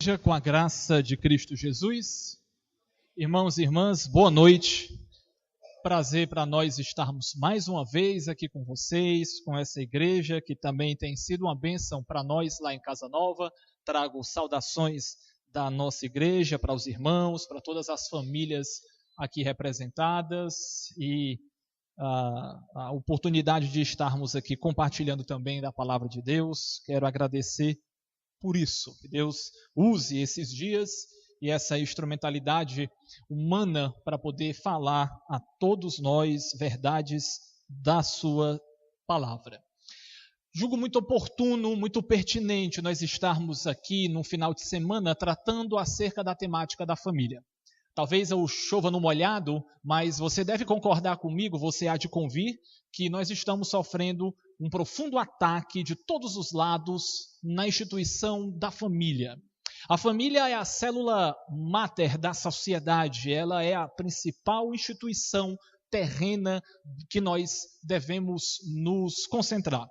Seja com a graça de Cristo Jesus, irmãos e irmãs, boa noite. Prazer para nós estarmos mais uma vez aqui com vocês, com essa igreja que também tem sido uma bênção para nós lá em Casa Nova. Trago saudações da nossa igreja para os irmãos, para todas as famílias aqui representadas e a oportunidade de estarmos aqui compartilhando também da palavra de Deus. Quero agradecer por isso, que Deus use esses dias e essa instrumentalidade humana para poder falar a todos nós verdades da sua palavra. Julgo muito oportuno, muito pertinente nós estarmos aqui no final de semana tratando acerca da temática da família. Talvez eu chova no molhado, mas você deve concordar comigo, você há de convir, que nós estamos sofrendo um profundo ataque de todos os lados na instituição da família. A família é a célula máter da sociedade, ela é a principal instituição terrena que nós devemos nos concentrar.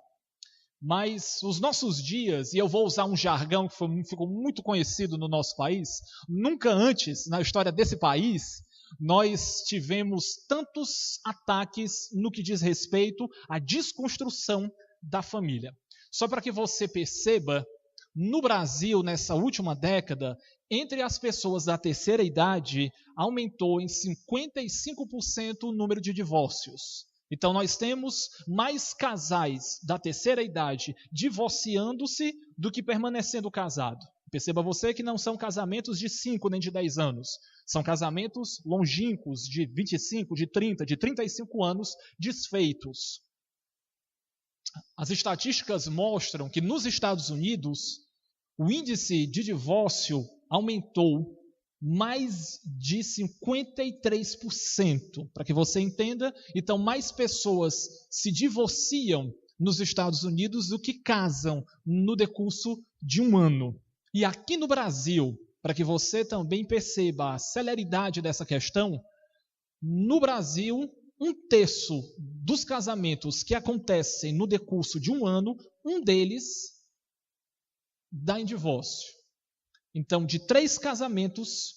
Mas os nossos dias, e eu vou usar um jargão que ficou muito conhecido no nosso país, nunca antes na história desse país nós tivemos tantos ataques no que diz respeito à desconstrução da família. Só para que você perceba, no Brasil, nessa última década, entre as pessoas da terceira idade, aumentou em 55% o número de divórcios. Então, nós temos mais casais da terceira idade divorciando-se do que permanecendo casados. Perceba você que não são casamentos de 5 nem de 10 anos. São casamentos longínquos de 25, de 30, de 35 anos desfeitos. As estatísticas mostram que nos Estados Unidos o índice de divórcio aumentou mais de 53%. Para que você entenda, então mais pessoas se divorciam nos Estados Unidos do que casam no decurso de um ano. E aqui no Brasil, para que você também perceba a celeridade dessa questão, no Brasil, 1/3 dos casamentos que acontecem no decurso de um ano, um deles dá em divórcio. Então, de 3 casamentos,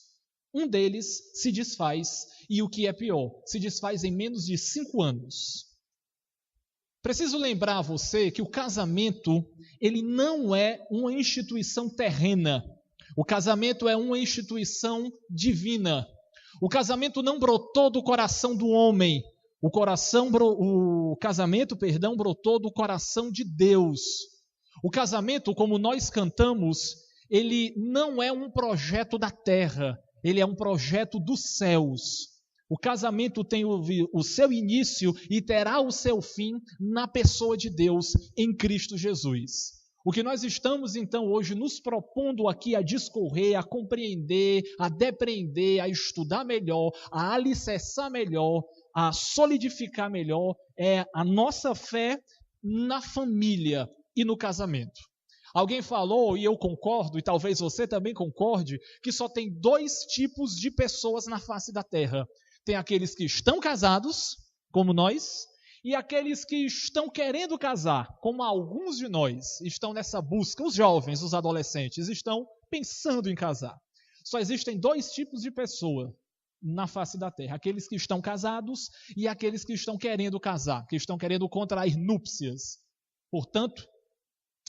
um deles se desfaz, e o que é pior, se desfaz em menos de 5 anos. Preciso lembrar a você que o casamento, ele não é uma instituição terrena. O casamento é uma instituição divina. O casamento não brotou do coração do homem. O casamento, brotou do coração de Deus. O casamento, como nós cantamos, ele não é um projeto da terra, ele é um projeto dos céus. O casamento tem o seu início e terá o seu fim na pessoa de Deus, em Cristo Jesus. O que nós estamos, então, hoje nos propondo aqui a discorrer, a compreender, a depreender, a estudar melhor, a alicerçar melhor, a solidificar melhor, é a nossa fé na família e no casamento. Alguém falou, e eu concordo, e talvez você também concorde, que só tem 2 tipos de pessoas na face da terra. Tem aqueles que estão casados, como nós, e aqueles que estão querendo casar, como alguns de nós estão nessa busca. Os jovens, os adolescentes, estão pensando em casar. Só existem 2 tipos de pessoa na face da terra. Aqueles que estão casados e aqueles que estão querendo casar, que estão querendo contrair núpcias. Portanto,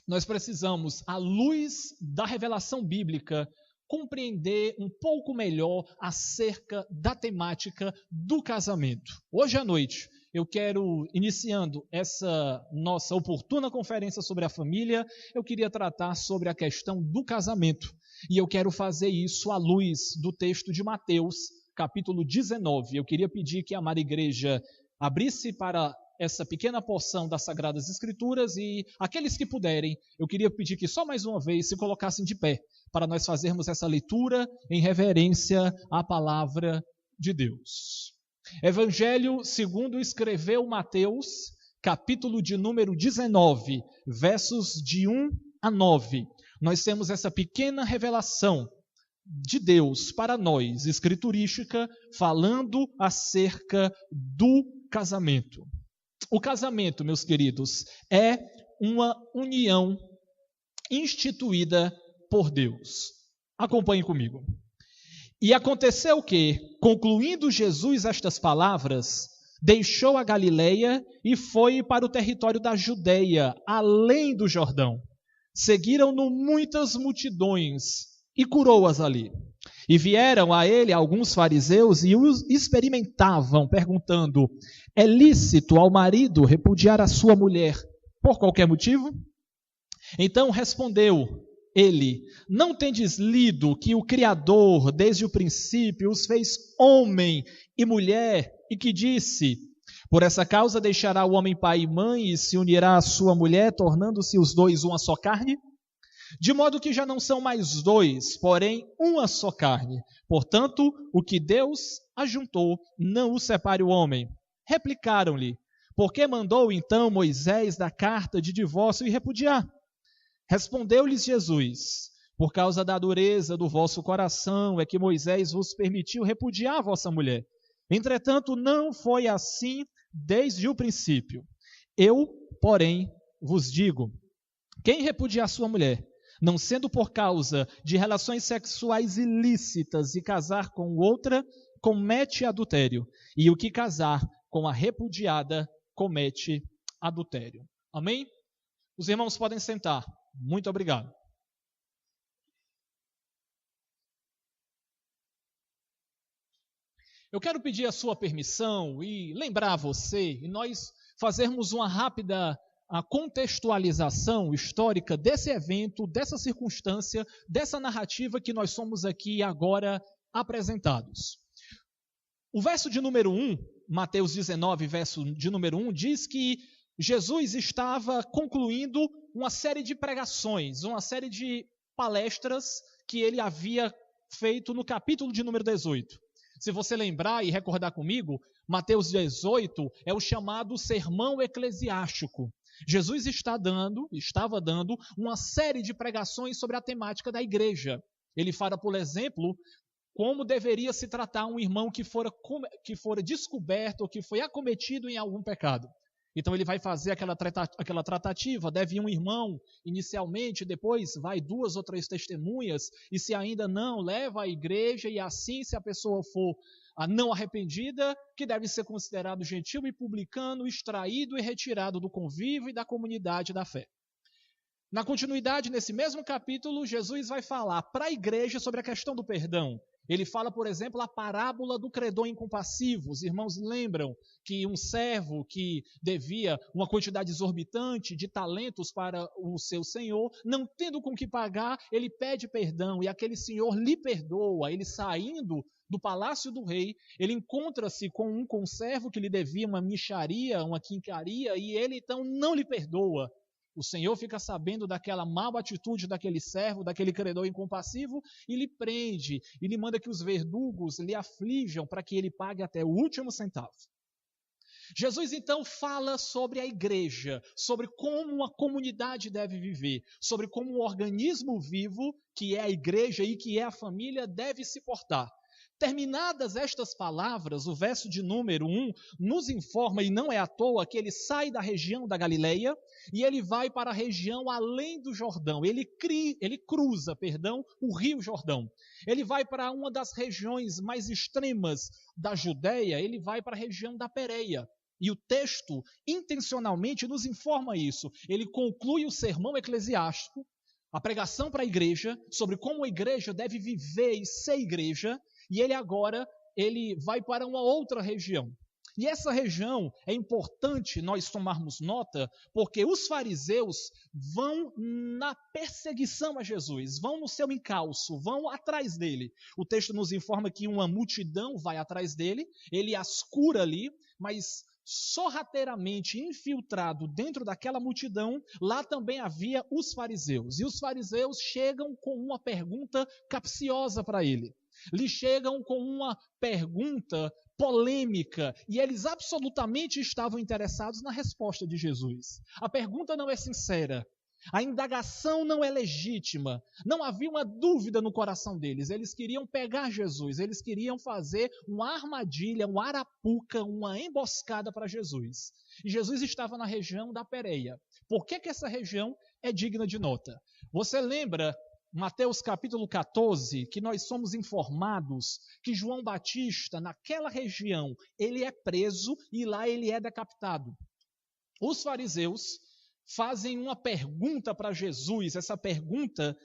nós precisamos, à luz da revelação bíblica, compreender um pouco melhor acerca da temática do casamento. Hoje à noite, eu quero, iniciando essa nossa oportuna conferência sobre a família, eu queria tratar sobre a questão do casamento. E eu quero fazer isso à luz do texto de Mateus, capítulo 19. Eu queria pedir que a amada igreja abrisse para essa pequena porção das Sagradas Escrituras e aqueles que puderem, eu queria pedir que só mais uma vez se colocassem de pé para nós fazermos essa leitura em reverência à palavra de Deus. Evangelho segundo escreveu Mateus, capítulo de número 19, versos de 1 a 9. Nós temos essa pequena revelação de Deus para nós, escriturística, falando acerca do casamento. O casamento, meus queridos, é uma união instituída por Deus. Acompanhe comigo. E aconteceu que, concluindo Jesus estas palavras, deixou a Galileia e foi para o território da Judeia, além do Jordão. Seguiram-no muitas multidões e curou-as ali. E vieram a ele alguns fariseus e os experimentavam, perguntando: é lícito ao marido repudiar a sua mulher por qualquer motivo? Então respondeu ele: não tendes lido que o Criador, desde o princípio, os fez homem e mulher, e que disse: por essa causa deixará o homem pai e mãe e se unirá à sua mulher, tornando-se os dois uma só carne? De modo que já não são mais dois, porém uma só carne. Portanto, o que Deus ajuntou, não o separe o homem. Replicaram-lhe: por que mandou então Moisés dar carta de divórcio e repudiar? Respondeu-lhes Jesus: por causa da dureza do vosso coração é que Moisés vos permitiu repudiar a vossa mulher. Entretanto, não foi assim desde o princípio. Eu, porém, vos digo: quem repudiar sua mulher, não sendo por causa de relações sexuais ilícitas e casar com outra, comete adultério. E o que casar com a repudiada, comete adultério. Amém? Os irmãos podem sentar. Muito obrigado. Eu quero pedir a sua permissão e lembrar você, e nós fazermos uma rápida contextualização histórica desse evento, dessa circunstância, dessa narrativa que nós somos aqui agora apresentados. O verso de número 1, Mateus 19, verso de número 1, diz que Jesus estava concluindo uma série de pregações, uma série de palestras que ele havia feito no capítulo de número 18. Se você lembrar e recordar comigo, Mateus 18 é o chamado sermão eclesiástico. Jesus estava dando uma série de pregações sobre a temática da igreja. Ele fala, por exemplo, como deveria se tratar um irmão que fora descoberto ou que foi acometido em algum pecado. Então ele vai fazer aquela tratativa, deve ir um irmão inicialmente, depois vai 2 ou 3 testemunhas, e se ainda não, leva à igreja, e assim, se a pessoa for não arrependida, que deve ser considerado gentil e publicano, extraído e retirado do convívio e da comunidade da fé. Na continuidade, nesse mesmo capítulo, Jesus vai falar para a igreja sobre a questão do perdão. Ele fala, por exemplo, a parábola do credor incompassivo. Os irmãos lembram que um servo que devia uma quantidade exorbitante de talentos para o seu senhor, não tendo com que pagar, ele pede perdão e aquele senhor lhe perdoa. Ele saindo do palácio do rei, ele encontra-se com um conservo que lhe devia uma mixaria, uma quincaria, e ele então não lhe perdoa. O Senhor fica sabendo daquela má atitude daquele servo, daquele credor incompassivo, e lhe prende, e lhe manda que os verdugos lhe aflijam para que ele pague até o último centavo. Jesus então fala sobre a igreja, sobre como uma comunidade deve viver, sobre como um organismo vivo, que é a igreja e que é a família, deve se portar. Terminadas estas palavras, o verso de número 1 nos informa, e não é à toa, que ele sai da região da Galileia e ele vai para a região além do Jordão. Ele cruza o rio Jordão. Ele vai para uma das regiões mais extremas da Judeia, ele vai para a região da Pérea. E o texto intencionalmente nos informa isso. Ele conclui o sermão eclesiástico, a pregação para a igreja, sobre como a igreja deve viver e ser igreja, e ele vai para uma outra região. E essa região é importante nós tomarmos nota, porque os fariseus vão na perseguição a Jesus, vão no seu encalço, vão atrás dele. O texto nos informa que uma multidão vai atrás dele, ele as cura ali, mas sorrateiramente infiltrado dentro daquela multidão, lá também havia os fariseus. E os fariseus chegam com uma pergunta capciosa para ele. Lhe chegam com uma pergunta polêmica e eles absolutamente estavam interessados na resposta de Jesus. A pergunta não é sincera, a indagação não é legítima, não havia uma dúvida no coração deles. Eles queriam pegar Jesus, eles queriam fazer uma armadilha, uma arapuca, uma emboscada para Jesus. E Jesus estava na região da Pérea. Por que essa região é digna de nota? Você lembra Mateus capítulo 14, que nós somos informados que João Batista, naquela região, ele é preso e lá ele é decapitado. Os fariseus fazem uma pergunta para Jesus. Essa pergunta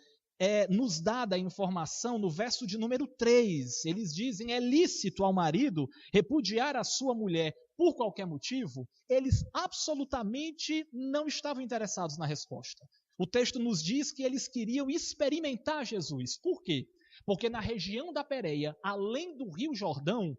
nos dada a informação no verso de número 3. Eles dizem: é lícito ao marido repudiar a sua mulher por qualquer motivo? Eles absolutamente não estavam interessados na resposta. O texto nos diz que eles queriam experimentar Jesus. Por quê? Porque na região da Pérea, além do Rio Jordão,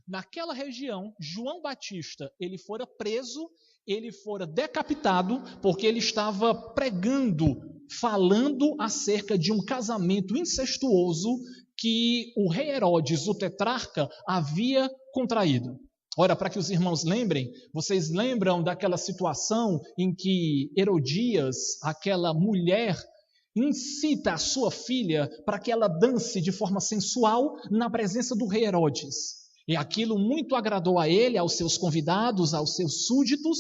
naquela região, João Batista, ele fora preso, ele fora decapitado, porque ele estava pregando, falando acerca de um casamento incestuoso que o rei Herodes, o tetrarca, havia contraído. Ora, para que os irmãos lembrem, vocês lembram daquela situação em que Herodias, aquela mulher, incita a sua filha para que ela dance de forma sensual na presença do rei Herodes. E aquilo muito agradou a ele, aos seus convidados, aos seus súditos,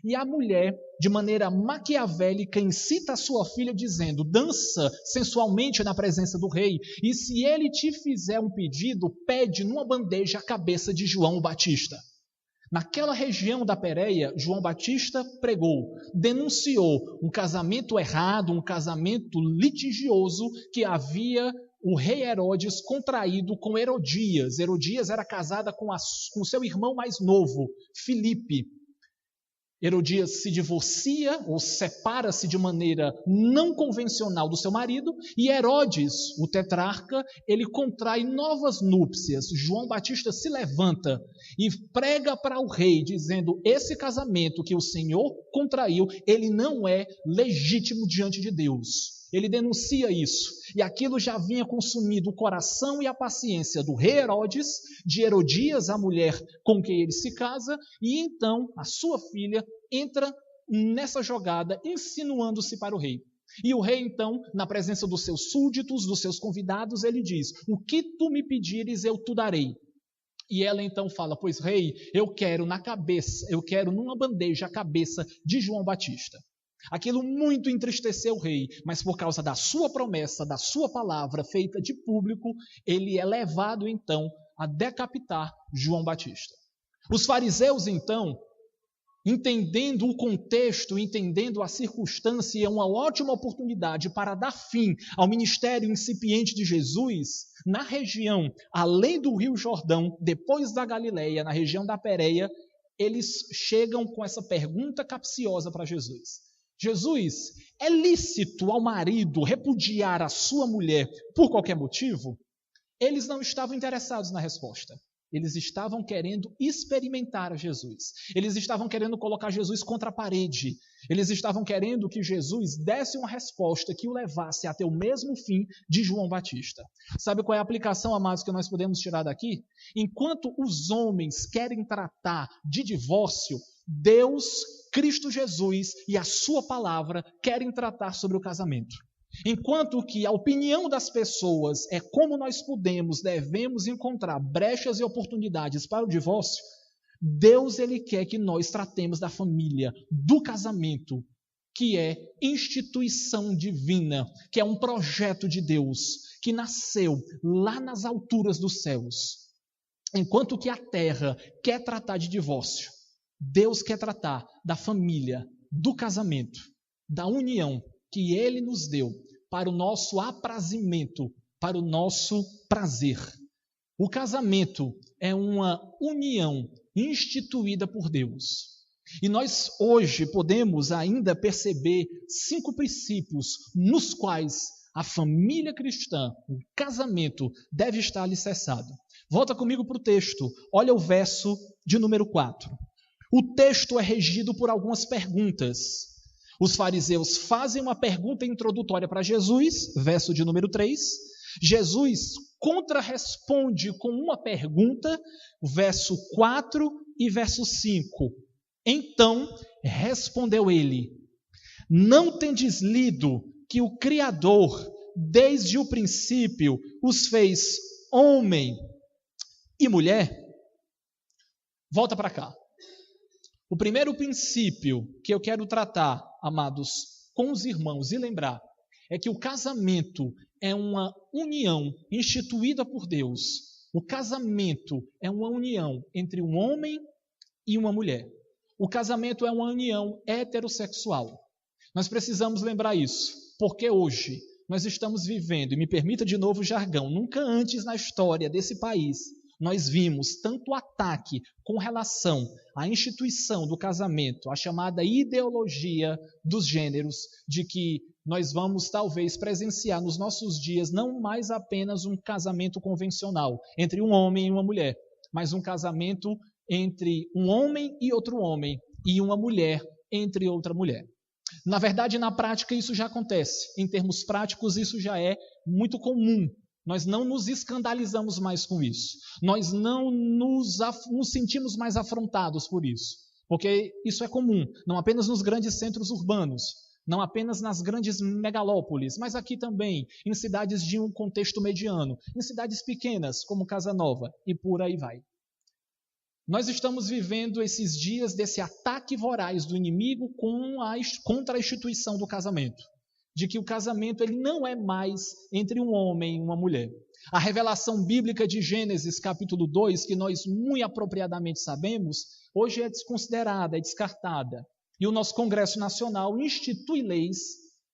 e a mulher, de maneira maquiavélica, incita a sua filha dizendo: dança sensualmente na presença do rei, e se ele te fizer um pedido, pede numa bandeja a cabeça de João Batista. Naquela região da Pérea, João Batista pregou, denunciou um casamento errado, um casamento litigioso que havia o rei Herodes contraído com Herodias. Herodias era casada com seu irmão mais novo, Filipe. Herodias se divorcia ou separa-se de maneira não convencional do seu marido, e Herodes, o tetrarca, ele contrai novas núpcias. João Batista se levanta e prega para o rei, dizendo: esse casamento que o Senhor contraiu, ele não é legítimo diante de Deus. Ele denuncia isso, e aquilo já vinha consumindo o coração e a paciência do rei Herodes, de Herodias, a mulher com quem ele se casa, e então a sua filha entra nessa jogada, insinuando-se para o rei. E o rei, então, na presença dos seus súditos, dos seus convidados, ele diz: o que tu me pedires, eu te darei. E ela então fala: pois rei, eu quero numa bandeja a cabeça de João Batista. Aquilo muito entristeceu o rei, mas por causa da sua promessa, da sua palavra feita de público, ele é levado então a decapitar João Batista. Os fariseus então, entendendo o contexto, entendendo a circunstância, e é uma ótima oportunidade para dar fim ao ministério incipiente de Jesus, na região, além do Rio Jordão, depois da Galileia, na região da Pérea, eles chegam com essa pergunta capciosa para Jesus. Jesus, é lícito ao marido repudiar a sua mulher por qualquer motivo? Eles não estavam interessados na resposta. Eles estavam querendo experimentar a Jesus. Eles estavam querendo colocar Jesus contra a parede. Eles estavam querendo que Jesus desse uma resposta que o levasse até o mesmo fim de João Batista. Sabe qual é a aplicação, amados, que nós podemos tirar daqui? Enquanto os homens querem tratar de divórcio, Deus, Cristo Jesus e a sua palavra querem tratar sobre o casamento. Enquanto que a opinião das pessoas é como nós devemos encontrar brechas e oportunidades para o divórcio, Deus, ele quer que nós tratemos da família, do casamento, que é instituição divina, que é um projeto de Deus, que nasceu lá nas alturas dos céus. Enquanto que a terra quer tratar de divórcio, Deus quer tratar da família, do casamento, da união que Ele nos deu para o nosso aprazimento, para o nosso prazer. O casamento é uma união instituída por Deus. E nós hoje podemos ainda perceber 5 princípios nos quais a família cristã, o casamento, deve estar alicerçado. Volta comigo para o texto, olha o verso de número 4. O texto é regido por algumas perguntas. Os fariseus fazem uma pergunta introdutória para Jesus, verso de número 3. Jesus contra-responde com uma pergunta, verso 4 e verso 5. Então respondeu ele: não tendes lido que o Criador, desde o princípio, os fez homem e mulher? Volta para cá. O primeiro princípio que eu quero tratar, amados, com os irmãos e lembrar, é que o casamento é uma união instituída por Deus. O casamento é uma união entre um homem e uma mulher. O casamento é uma união heterossexual. Nós precisamos lembrar isso, porque hoje nós estamos vivendo, e me permita de novo o jargão, nunca antes na história desse país nós vimos tanto ataque com relação à instituição do casamento, a chamada ideologia dos gêneros, de que nós vamos talvez presenciar nos nossos dias não mais apenas um casamento convencional entre um homem e uma mulher, mas um casamento entre um homem e outro homem e uma mulher entre outra mulher. Na verdade, na prática, isso já acontece. Em termos práticos, isso já é muito comum. Nós não nos escandalizamos mais com isso. Nós não nos sentimos mais afrontados por isso. Porque isso é comum, não apenas nos grandes centros urbanos, não apenas nas grandes megalópolis, mas aqui também, em cidades de um contexto mediano, em cidades pequenas, como Casa Nova, e por aí vai. Nós estamos vivendo esses dias desse ataque voraz do inimigo contra a instituição do casamento. De que o casamento ele não é mais entre um homem e uma mulher. A revelação bíblica de Gênesis capítulo 2, que nós muito apropriadamente sabemos, hoje é desconsiderada, é descartada. E o nosso Congresso Nacional institui leis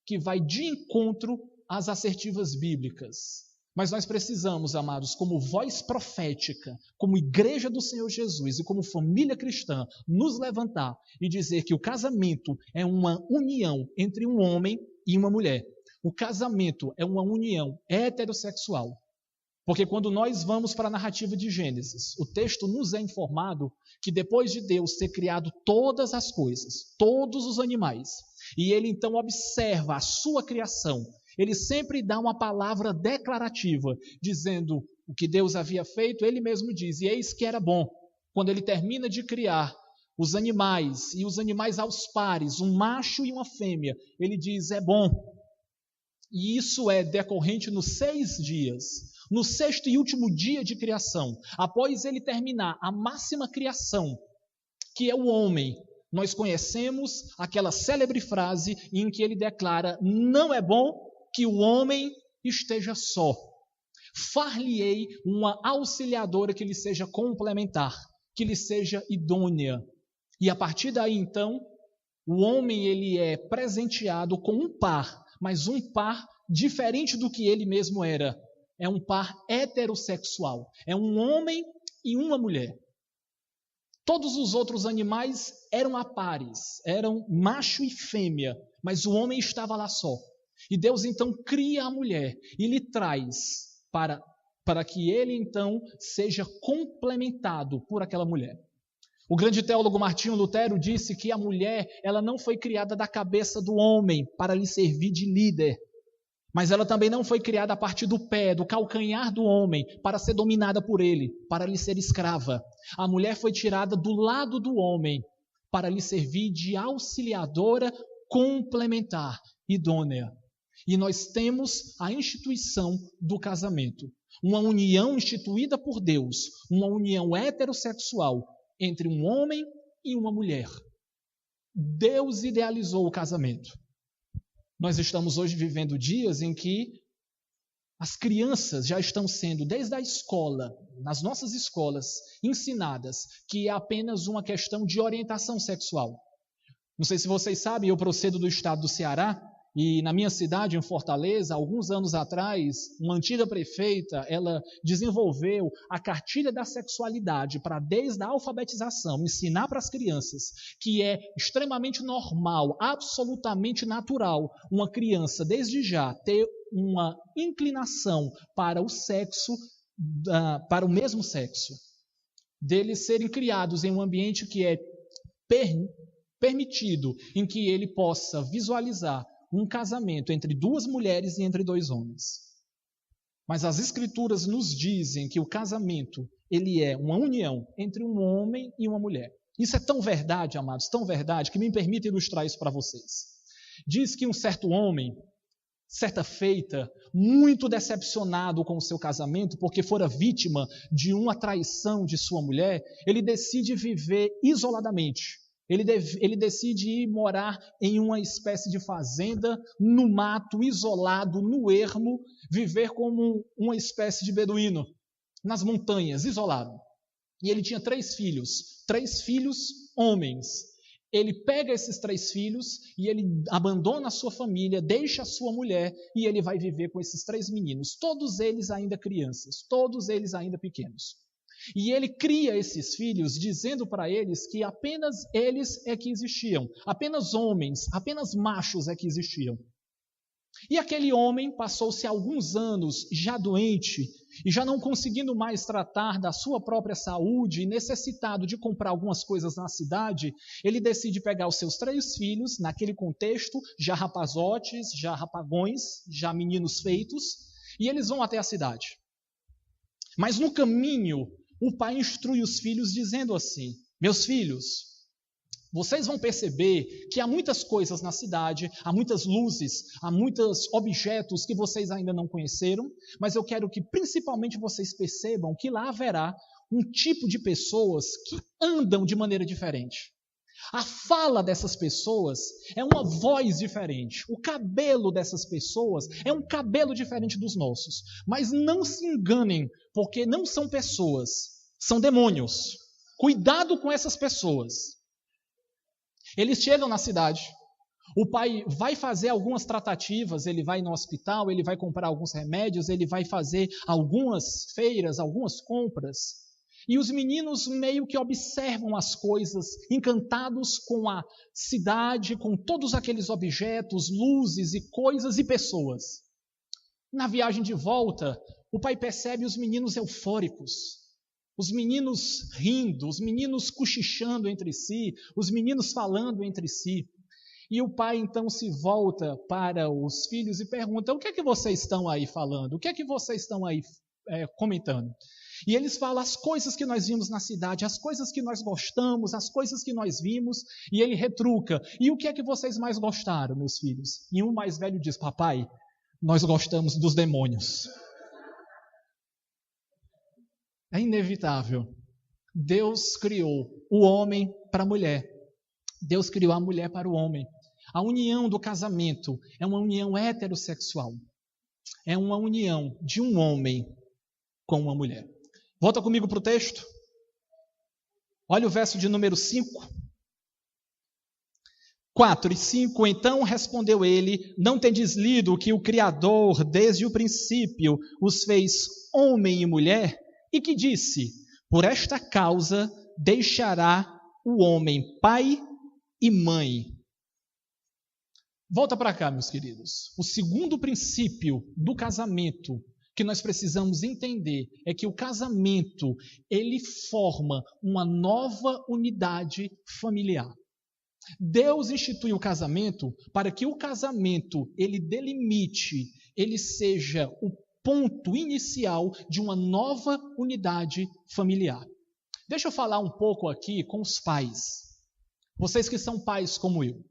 que vai de encontro às assertivas bíblicas. Mas nós precisamos, amados, como voz profética, como igreja do Senhor Jesus e como família cristã, nos levantar e dizer que o casamento é uma união entre um homem e uma mulher. O casamento é uma união heterossexual. Porque quando nós vamos para a narrativa de Gênesis, o texto nos é informado que depois de Deus ter criado todas as coisas, todos os animais, e ele então observa a sua criação, ele sempre dá uma palavra declarativa, dizendo o que Deus havia feito, ele mesmo diz, e eis que era bom. Quando ele termina de criar os animais, e os animais aos pares, um macho e uma fêmea, ele diz, é bom. E isso é decorrente nos 6 dias. No 6º e último dia de criação, após ele terminar a máxima criação, que é o homem, nós conhecemos aquela célebre frase em que ele declara, não é bom que o homem esteja só. Far-lhe-ei uma auxiliadora que lhe seja complementar, que lhe seja idônea. E a partir daí, então, o homem ele é presenteado com um par, mas um par diferente do que ele mesmo era. É um par heterossexual. É um homem e uma mulher. Todos os outros animais eram a pares, eram macho e fêmea, mas o homem estava lá só. E Deus então cria a mulher e lhe traz para que ele então seja complementado por aquela mulher. O grande teólogo Martinho Lutero disse que a mulher ela não foi criada da cabeça do homem para lhe servir de líder, mas ela também não foi criada a partir do pé, do calcanhar do homem, para ser dominada por ele, para lhe ser escrava. A mulher foi tirada do lado do homem para lhe servir de auxiliadora complementar, idônea. E nós temos a instituição do casamento, uma união instituída por Deus, uma união heterossexual entre um homem e uma mulher. Deus idealizou o casamento. Nós estamos hoje vivendo dias em que as crianças já estão sendo, desde a escola, nas nossas escolas, ensinadas que é apenas uma questão de orientação sexual. Não sei se vocês sabem, eu procedo do estado do Ceará, e na minha cidade, em Fortaleza, alguns anos atrás, uma antiga prefeita, ela desenvolveu a cartilha da sexualidade para, desde a alfabetização, ensinar para as crianças que é extremamente normal, absolutamente natural, uma criança, desde já, ter uma inclinação para o sexo, para o mesmo sexo. Deles serem criados em um ambiente que é permitido, em que ele possa visualizar um casamento entre 2 mulheres e entre 2 homens. Mas as Escrituras nos dizem que o casamento, ele é uma união entre um homem e uma mulher. Isso é tão verdade, amados, tão verdade, que me permite ilustrar isso para vocês. Diz que um certo homem, certa feita, muito decepcionado com o seu casamento, porque fora vítima de uma traição de sua mulher, ele decide viver isoladamente. Ele decide ir morar em uma espécie de fazenda, no mato, isolado, no ermo, viver como uma espécie de beduíno, nas montanhas, isolado. E ele tinha 3 filhos homens. Ele pega esses 3 filhos e ele abandona a sua família, deixa a sua mulher e ele vai viver com esses 3 meninos, todos eles ainda crianças, todos eles ainda pequenos. E ele cria esses filhos dizendo para eles que apenas eles é que existiam, apenas homens, apenas machos é que existiam. E aquele homem passou-se alguns anos já doente e já não conseguindo mais tratar da sua própria saúde e necessitado de comprar algumas coisas na cidade, ele decide pegar os seus 3 filhos, naquele contexto, já rapazotes, já rapagões, já meninos feitos, e eles vão até a cidade. Mas no caminho, o pai instrui os filhos dizendo assim: meus filhos, vocês vão perceber que há muitas coisas na cidade, há muitas luzes, há muitos objetos que vocês ainda não conheceram, mas eu quero que principalmente vocês percebam que lá haverá um tipo de pessoas que andam de maneira diferente. A fala dessas pessoas é uma voz diferente. O cabelo dessas pessoas é um cabelo diferente dos nossos. Mas não se enganem, porque não são pessoas, são demônios. Cuidado com essas pessoas. Eles chegam na cidade. O pai vai fazer algumas tratativas, ele vai no hospital, ele vai comprar alguns remédios, ele vai fazer algumas feiras, algumas compras. E os meninos meio que observam as coisas, encantados com a cidade, com todos aqueles objetos, luzes e coisas e pessoas. Na viagem de volta, o pai percebe os meninos eufóricos, os meninos rindo, os meninos cochichando entre si, os meninos falando entre si. E o pai então se volta para os filhos e pergunta: o que é que vocês estão aí falando? O que é que vocês estão aí comentando? E eles falam as coisas que nós vimos na cidade, as coisas que nós gostamos, as coisas que nós vimos, e ele retruca: e o que é que vocês mais gostaram, meus filhos? E um mais velho diz: papai, nós gostamos dos demônios. É inevitável. Deus criou o homem para a mulher. Deus criou a mulher para o homem. A união do casamento é uma união heterossexual. É uma união de um homem com uma mulher. Volta comigo para o texto. Olha o verso de número 5. 4 e 5. Então respondeu ele: não tendes lido que o Criador, desde o princípio, os fez homem e mulher? E que disse: por esta causa deixará o homem pai e mãe. Volta para cá, meus queridos. O segundo princípio do casamento que nós precisamos entender é que o casamento, ele forma uma nova unidade familiar. Deus instituiu o casamento para que o casamento, ele delimite, ele seja o ponto inicial de uma nova unidade familiar. Deixa eu falar um pouco aqui com os pais. Vocês que são pais como eu.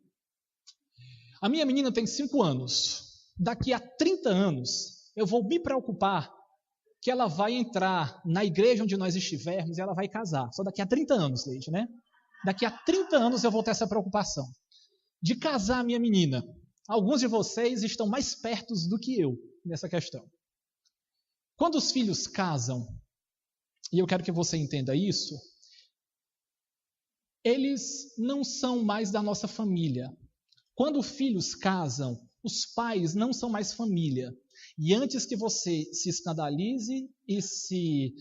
A minha menina tem 5 anos. Daqui a 30 anos, eu vou me preocupar que ela vai entrar na igreja onde nós estivermos e ela vai casar. Só daqui a 30 anos, Leide, né? Daqui a 30 anos eu vou ter essa preocupação de casar a minha menina. Alguns de vocês estão mais perto do que eu nessa questão. Quando os filhos casam, e eu quero que você entenda isso, eles não são mais da nossa família. Quando filhos casam, os pais não são mais família. E antes que você se escandalize e se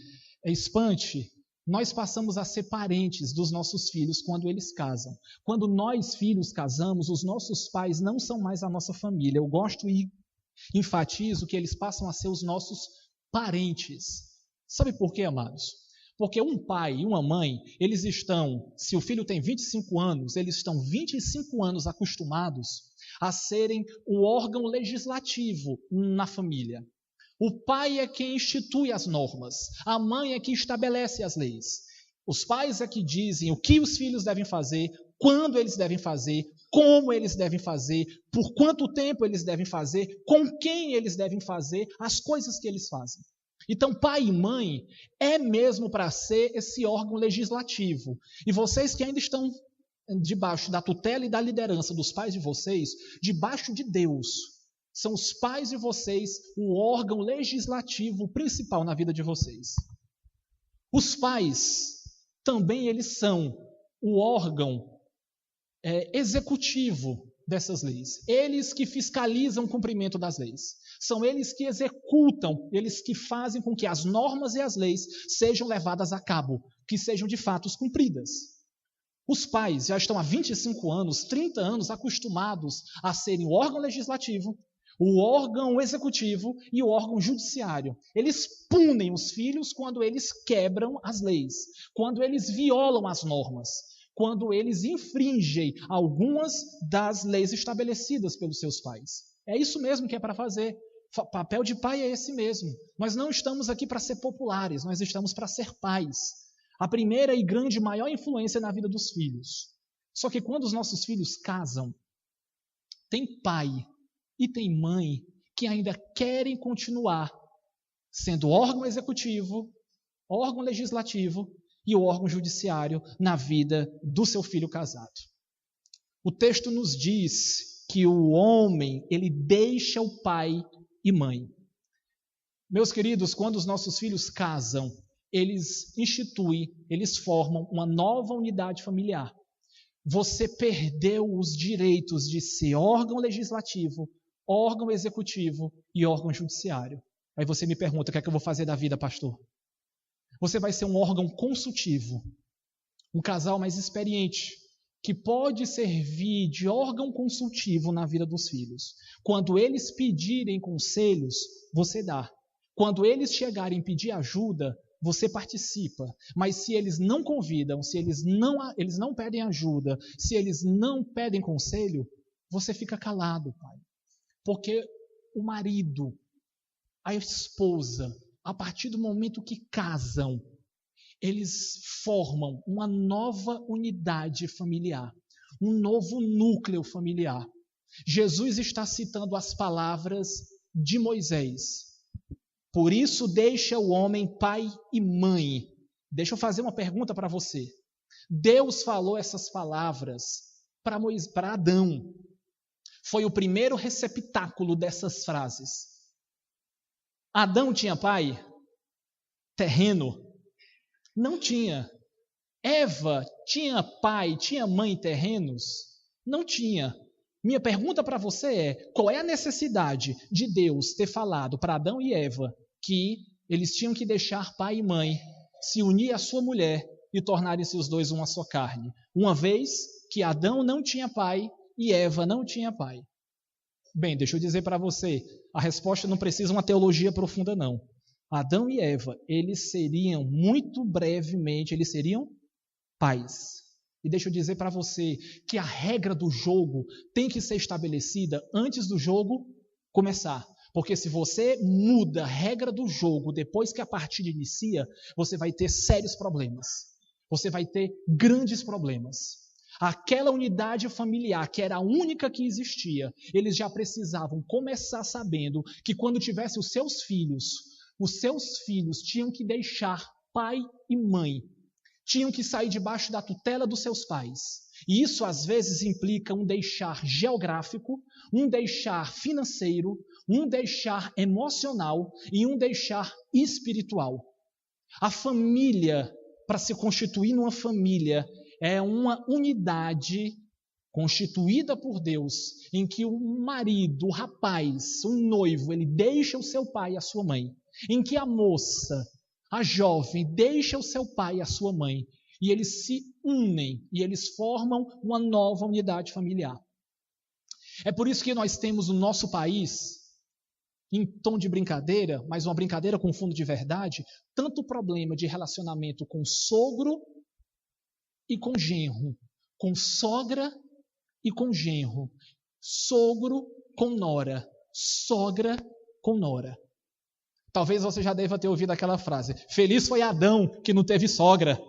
espante, nós passamos a ser parentes dos nossos filhos quando eles casam. Quando nós, filhos, casamos, os nossos pais não são mais a nossa família. Eu gosto e enfatizo que eles passam a ser os nossos parentes. Sabe por quê, amados? Porque um pai e uma mãe, eles estão, se o filho tem 25 anos, eles estão 25 anos acostumados a serem o órgão legislativo na família. O pai é quem institui as normas, a mãe é quem estabelece as leis. Os pais é que dizem o que os filhos devem fazer, quando eles devem fazer, como eles devem fazer, por quanto tempo eles devem fazer, com quem eles devem fazer, as coisas que eles fazem. Então, pai e mãe é mesmo para ser esse órgão legislativo. E vocês que ainda estão debaixo da tutela e da liderança dos pais de vocês, debaixo de Deus. São os pais de vocês o órgão legislativo principal na vida de vocês. Os pais também eles são o órgão executivo dessas leis. Eles que fiscalizam o cumprimento das leis. São eles que executam, eles que fazem com que as normas e as leis sejam levadas a cabo, que sejam de fato cumpridas. Os pais já estão há 25 anos, 30 anos acostumados a serem o órgão legislativo, o órgão executivo e o órgão judiciário. Eles punem os filhos quando eles quebram as leis, quando eles violam as normas, quando eles infringem algumas das leis estabelecidas pelos seus pais. É isso mesmo que é para fazer. O papel de pai é esse mesmo. Nós não estamos aqui para ser populares, nós estamos para ser pais. A primeira e grande, maior influência na vida dos filhos. Só que quando os nossos filhos casam, tem pai e tem mãe que ainda querem continuar sendo órgão executivo, órgão legislativo e o órgão judiciário na vida do seu filho casado. O texto nos diz que o homem, ele deixa o pai e mãe. Meus queridos, quando os nossos filhos casam, eles instituem, eles formam uma nova unidade familiar. Você perdeu os direitos de ser órgão legislativo, órgão executivo e órgão judiciário. Aí você me pergunta, o que é que eu vou fazer da vida, pastor? Você vai ser um órgão consultivo, um casal mais experiente, que pode servir de órgão consultivo na vida dos filhos. Quando eles pedirem conselhos, você dá. Quando eles chegarem pedir ajuda, você participa. Mas se eles não convidam, se eles não pedem ajuda, se eles não pedem conselho, você fica calado, pai. Porque o marido, a esposa, a partir do momento que casam, eles formam uma nova unidade familiar, um novo núcleo familiar. Jesus está citando as palavras de Moisés. Por isso deixa o homem pai e mãe. Deixa eu fazer uma pergunta para você. Deus falou essas palavras para Adão. Foi o primeiro receptáculo dessas frases. Adão tinha pai terreno? Não tinha. Eva tinha pai, tinha mãe terrenos? Não tinha. Minha pergunta para você é, qual é a necessidade de Deus ter falado para Adão e Eva que eles tinham que deixar pai e mãe, se unir à sua mulher e tornarem-se os dois uma só carne, uma vez que Adão não tinha pai e Eva não tinha pai? Bem, deixa eu dizer para você, a resposta não precisa uma teologia profunda não. Adão e Eva, eles seriam muito brevemente, eles seriam pais. E deixa eu dizer para você que a regra do jogo tem que ser estabelecida antes do jogo começar. Porque se você muda a regra do jogo depois que a partida inicia, você vai ter sérios problemas. Você vai ter grandes problemas. Aquela unidade familiar, que era a única que existia, eles já precisavam começar sabendo que quando tivesse os seus filhos tinham que deixar pai e mãe. Tinham que sair debaixo da tutela dos seus pais. E isso às vezes implica um deixar geográfico, um deixar financeiro, um deixar emocional e um deixar espiritual. A família, para se constituir numa família, é uma unidade constituída por Deus, em que o marido, o rapaz, o noivo, ele deixa o seu pai e a sua mãe. Em que a moça, a jovem, deixa o seu pai e a sua mãe. E eles se unem e eles formam uma nova unidade familiar. É por isso que nós temos no nosso país, em tom de brincadeira, mas uma brincadeira com fundo de verdade, tanto problema de relacionamento com sogro e com genro, com sogra e com genro, sogro com nora, sogra com nora. Talvez você já deva ter ouvido aquela frase, feliz foi Adão que não teve sogra.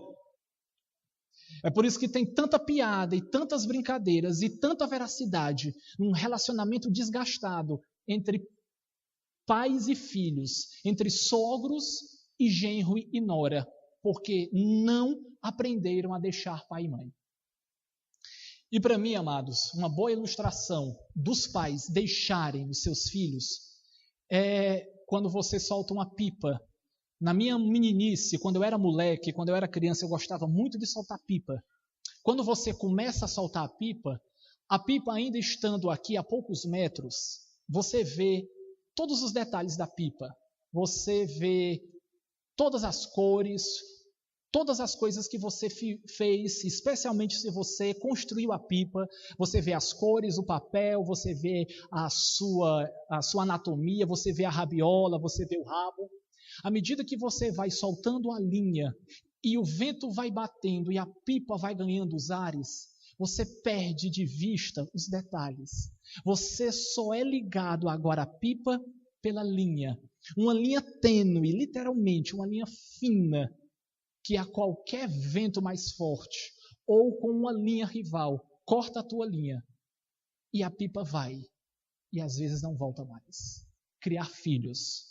É por isso que tem tanta piada e tantas brincadeiras e tanta veracidade num relacionamento desgastado entre pais e filhos, entre sogros e genro e nora, porque não aprenderam a deixar pai e mãe. E para mim, amados, uma boa ilustração dos pais deixarem os seus filhos é quando você solta uma pipa. Na minha meninice, quando eu era moleque, quando eu era criança, eu gostava muito de soltar pipa. Quando você começa a soltar a pipa ainda estando aqui a poucos metros, você vê todos os detalhes da pipa. Você vê todas as cores, todas as coisas que você fez, especialmente se você construiu a pipa. Você vê as cores, o papel, você vê a sua anatomia, você vê a rabiola, você vê o rabo. À medida que você vai soltando a linha e o vento vai batendo e a pipa vai ganhando os ares, você perde de vista os detalhes. Você só é ligado agora à pipa pela linha. Uma linha tênue, literalmente, uma linha fina, que a qualquer vento mais forte ou com uma linha rival, corta a tua linha e a pipa vai. E às vezes não volta mais. Criar filhos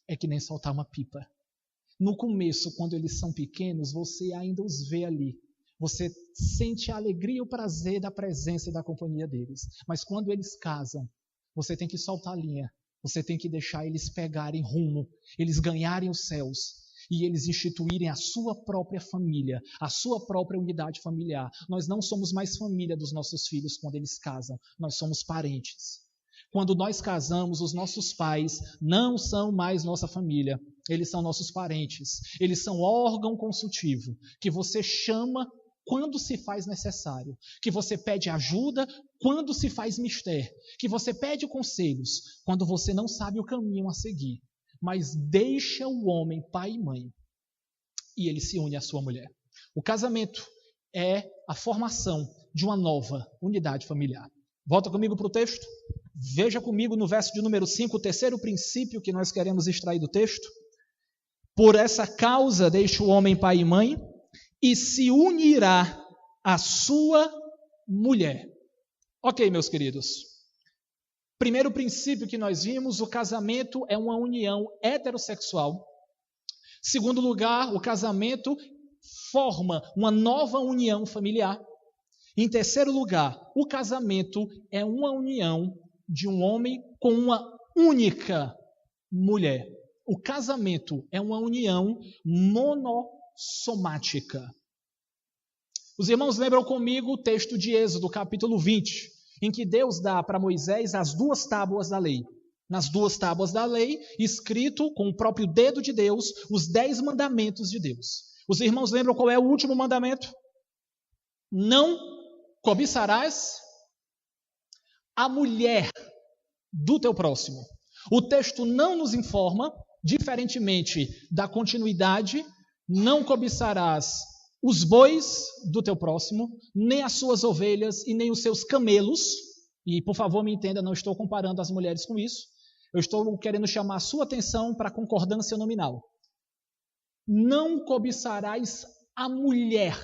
é que nem soltar uma pipa. No começo, quando eles são pequenos, você ainda os vê ali. Você sente a alegria e o prazer da presença e da companhia deles. Mas quando eles casam, você tem que soltar a linha. Você tem que deixar eles pegarem rumo, eles ganharem os céus e eles instituírem a sua própria família, a sua própria unidade familiar. Nós não somos mais família dos nossos filhos quando eles casam, nós somos parentes. Quando nós casamos, os nossos pais não são mais nossa família, eles são nossos parentes. Eles são órgão consultivo, que você chama quando se faz necessário, que você pede ajuda quando se faz mister, que você pede conselhos quando você não sabe o caminho a seguir. Mas deixa o homem pai e mãe e ele se une à sua mulher. O casamento é a formação de uma nova unidade familiar. Volta comigo para o texto. Veja comigo no verso de número 5, o terceiro princípio que nós queremos extrair do texto. Por essa causa deixa o homem pai e mãe e se unirá à sua mulher. Ok, meus queridos. Primeiro princípio que nós vimos, o casamento é uma união heterossexual. Segundo lugar, o casamento forma uma nova união familiar. Em terceiro lugar, o casamento é uma união de um homem com uma única mulher. O casamento é uma união monossomática. Os irmãos lembram comigo o texto de Êxodo, capítulo 20, em que Deus dá para Moisés as 2 tábuas da lei. Nas 2 tábuas da lei, escrito com o próprio dedo de Deus, os 10 mandamentos de Deus. Os irmãos lembram qual é o último mandamento? Não cobiçarás a mulher do teu próximo. O texto não nos informa, diferentemente da continuidade, não cobiçarás os bois do teu próximo, nem as suas ovelhas e nem os seus camelos. E, por favor, me entenda, não estou comparando as mulheres com isso. Eu estou querendo chamar a sua atenção para a concordância nominal. Não cobiçarás a mulher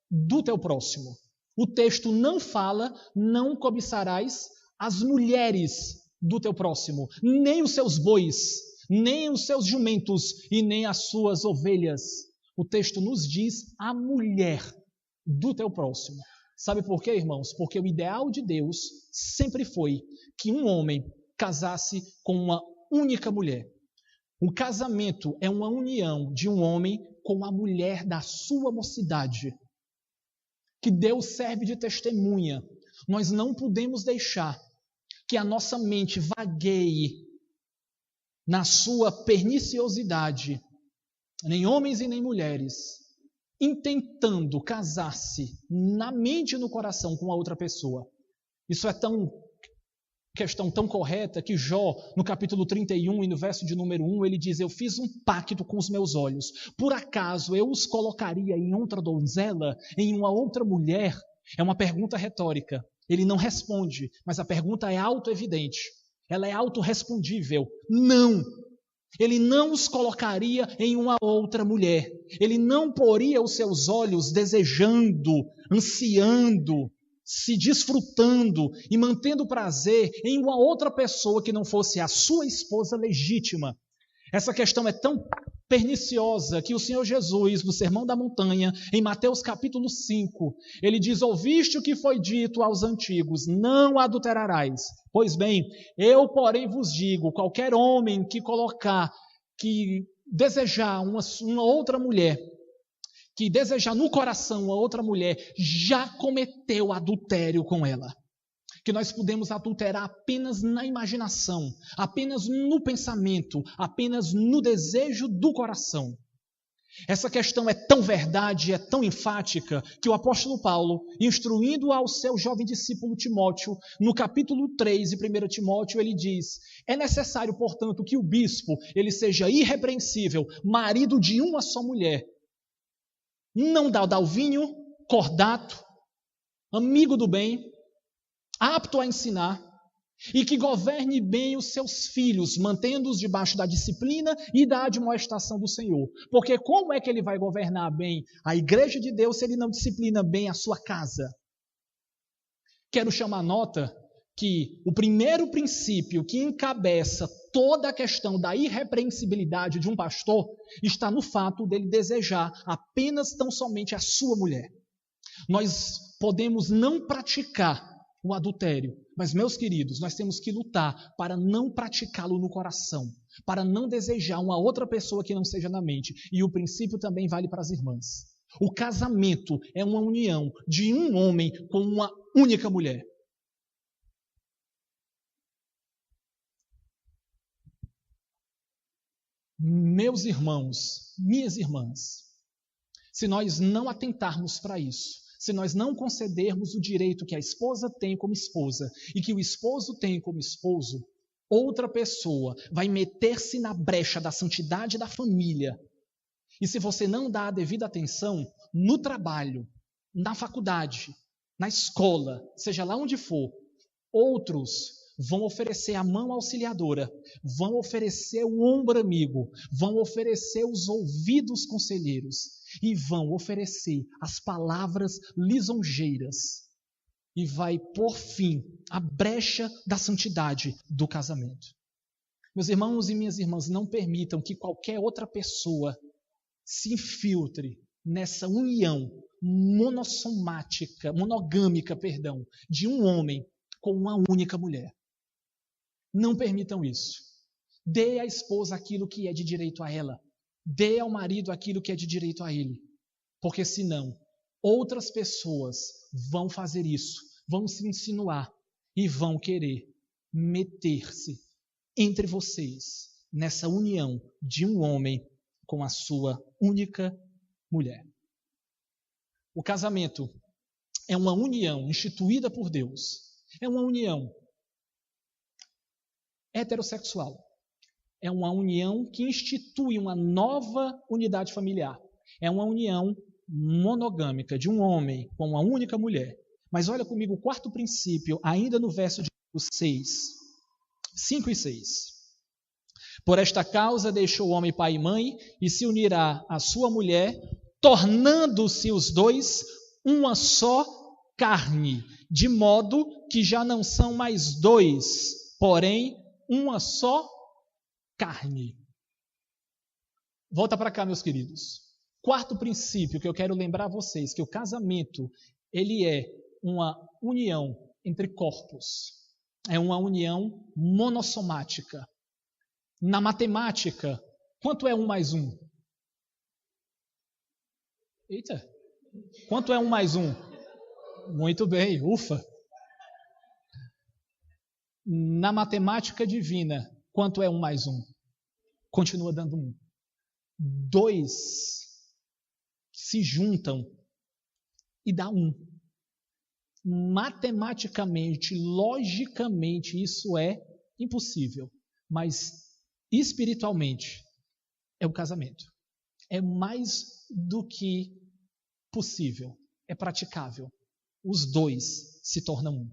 do teu próximo. O texto não fala, não cobiçarás as mulheres do teu próximo, nem os seus bois, nem os seus jumentos e nem as suas ovelhas. O texto nos diz a mulher do teu próximo. Sabe por quê, irmãos? Porque o ideal de Deus sempre foi que um homem casasse com uma única mulher. O casamento é uma união de um homem com a mulher da sua mocidade, que Deus serve de testemunha. Nós não podemos deixar que a nossa mente vagueie na sua perniciosidade, nem homens e nem mulheres, intentando casar-se na mente e no coração com a outra pessoa. Isso é questão tão correta que Jó, no capítulo 31 e no verso de número 1, ele diz: eu fiz um pacto com os meus olhos. Por acaso eu os colocaria em outra donzela, em uma outra mulher? É uma pergunta retórica. Ele não responde, mas a pergunta é autoevidente. Ela é autorrespondível. Não! Ele não os colocaria em uma outra mulher. Ele não poria os seus olhos desejando, ansiando, se desfrutando e mantendo prazer em uma outra pessoa que não fosse a sua esposa legítima. Essa questão é tão perniciosa que o Senhor Jesus, no Sermão da Montanha, em Mateus capítulo 5, ele diz: ouviste o que foi dito aos antigos, não adulterarás. Pois bem, eu porém vos digo, qualquer homem que desejar uma outra mulher, que desejar no coração uma outra mulher, já cometeu adultério com ela. Que nós podemos adulterar apenas na imaginação, apenas no pensamento, apenas no desejo do coração. Essa questão é tão verdade, é tão enfática, que o apóstolo Paulo, instruindo ao seu jovem discípulo Timóteo, no capítulo 3 de 1 Timóteo, ele diz: é necessário, portanto, que o bispo ele seja irrepreensível, marido de uma só mulher, não dalvinho, cordato, amigo do bem, apto a ensinar, e que governe bem os seus filhos, mantendo-os debaixo da disciplina e da admoestação do Senhor. Porque como é que ele vai governar bem a igreja de Deus se ele não disciplina bem a sua casa? Quero chamar nota que o primeiro princípio que encabeça toda a questão da irrepreensibilidade de um pastor está no fato dele desejar apenas tão somente a sua mulher. Nós podemos não praticar o adultério, mas, meus queridos, nós temos que lutar para não praticá-lo no coração, para não desejar uma outra pessoa que não seja na mente. E o princípio também vale para as irmãs. O casamento é uma união de um homem com uma única mulher. Meus irmãos, minhas irmãs, se nós não atentarmos para isso, se nós não concedermos o direito que a esposa tem como esposa e que o esposo tem como esposo, outra pessoa vai meter-se na brecha da santidade da família. E se você não dá a devida atenção, no trabalho, na faculdade, na escola, seja lá onde for, outros vão oferecer a mão auxiliadora, vão oferecer o ombro amigo, vão oferecer os ouvidos conselheiros e vão oferecer as palavras lisonjeiras e vai por fim a brecha da santidade do casamento. Meus irmãos e minhas irmãs, não permitam que qualquer outra pessoa se infiltre nessa união monogâmica, de um homem com uma única mulher. Não permitam isso. Dê à esposa aquilo que é de direito a ela. Dê ao marido aquilo que é de direito a ele. Porque senão, outras pessoas vão fazer isso, vão se insinuar e vão querer meter-se entre vocês nessa união de um homem com a sua única mulher. O casamento é uma união instituída por Deus. É uma união heterossexual. É uma união que institui uma nova unidade familiar. É uma união monogâmica de um homem com uma única mulher. Mas olha comigo o quarto princípio, ainda no verso de 5 e 6. Por esta causa deixou o homem pai e mãe e se unirá à sua mulher, tornando-se os dois uma só carne, de modo que já não são mais dois, porém uma só carne. Volta para cá, meus queridos. Quarto princípio que eu quero lembrar a vocês, que o casamento, ele é uma união entre corpos. É uma união monossomática. Na matemática, quanto é 1 mais 1? Eita! Quanto é 1 mais 1? Muito bem, ufa! Na matemática divina, quanto é 1 mais 1? Continua dando 1. 2 se juntam e dá 1. Matematicamente, logicamente, isso é impossível. Mas espiritualmente, é o casamento. É mais do que possível. É praticável. Os dois se tornam um.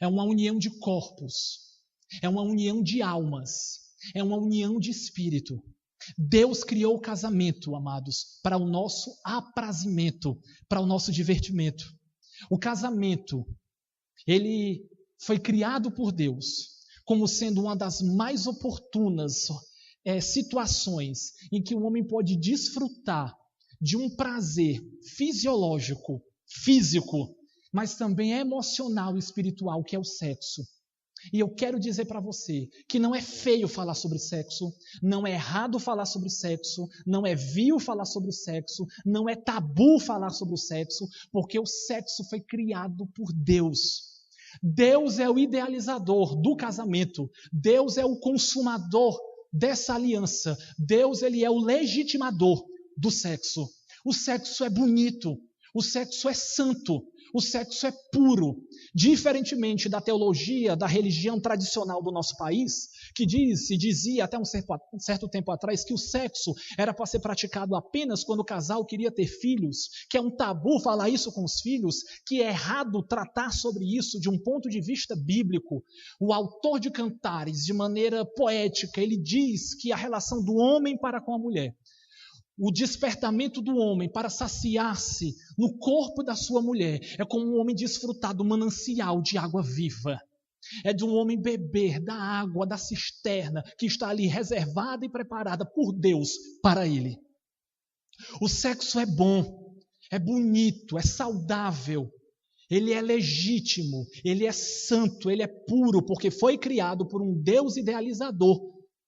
É uma união de corpos. É uma união de almas. É uma união de espírito. Deus criou o casamento, amados, para o nosso aprazimento, para o nosso divertimento. O casamento, ele foi criado por Deus como sendo uma das mais oportunas situações em que o homem pode desfrutar de um prazer fisiológico, físico, mas também emocional e espiritual, que é o sexo. E eu quero dizer para você que não é feio falar sobre sexo, não é errado falar sobre sexo, não é vil falar sobre o sexo, não é tabu falar sobre o sexo, porque o sexo foi criado por Deus. Deus é o idealizador do casamento, Deus é o consumador dessa aliança, Deus ele é o legitimador do sexo. O sexo é bonito, o sexo é santo, o sexo é puro, diferentemente da teologia, da religião tradicional do nosso país, que dizia até um certo tempo atrás que o sexo era para ser praticado apenas quando o casal queria ter filhos, que é um tabu falar isso com os filhos, que é errado tratar sobre isso de um ponto de vista bíblico. O autor de Cantares, de maneira poética, ele diz que a relação do homem para com a mulher, o despertamento do homem para saciar-se no corpo da sua mulher é como um homem desfrutar do manancial de água viva. É de um homem beber da água da cisterna que está ali reservada e preparada por Deus para ele. O sexo é bom, é bonito, é saudável. Ele é legítimo, ele é santo, ele é puro, porque foi criado por um Deus idealizador,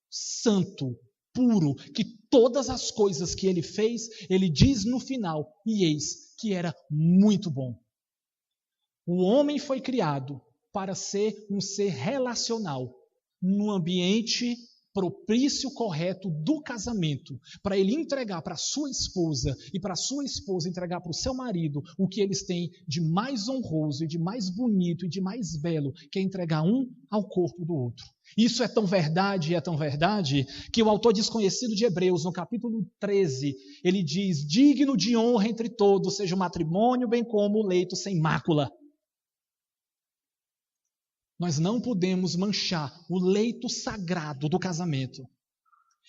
santo, puro, que todas as coisas que ele fez, ele diz no final, e eis que era muito bom. O homem foi criado para ser um ser relacional, num ambiente propício, correto do casamento, para ele entregar para sua esposa e para sua esposa entregar para o seu marido o que eles têm de mais honroso e de mais bonito e de mais belo, que é entregar um ao corpo do outro. Isso é tão verdade e é tão verdade que o autor desconhecido de Hebreus, no capítulo 13, ele diz: digno de honra entre todos seja o matrimônio, bem como o leito sem mácula. Nós não podemos manchar o leito sagrado do casamento.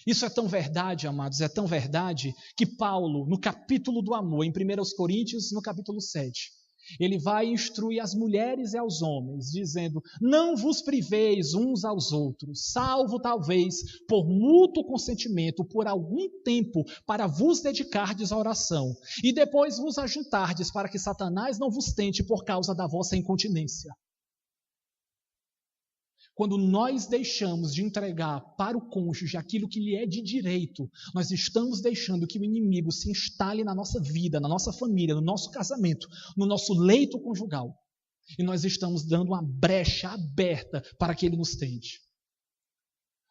Isso é tão verdade, amados, é tão verdade que Paulo, no capítulo do amor, em 1 Coríntios, no capítulo 7, ele vai instruir as mulheres e aos homens, dizendo: não vos priveis uns aos outros, salvo talvez por mútuo consentimento por algum tempo, para vos dedicardes à oração, e depois vos ajuntardes, para que Satanás não vos tente por causa da vossa incontinência. Quando nós deixamos de entregar para o cônjuge aquilo que lhe é de direito, nós estamos deixando que o inimigo se instale na nossa vida, na nossa família, no nosso casamento, no nosso leito conjugal. E nós estamos dando uma brecha aberta para que ele nos tente.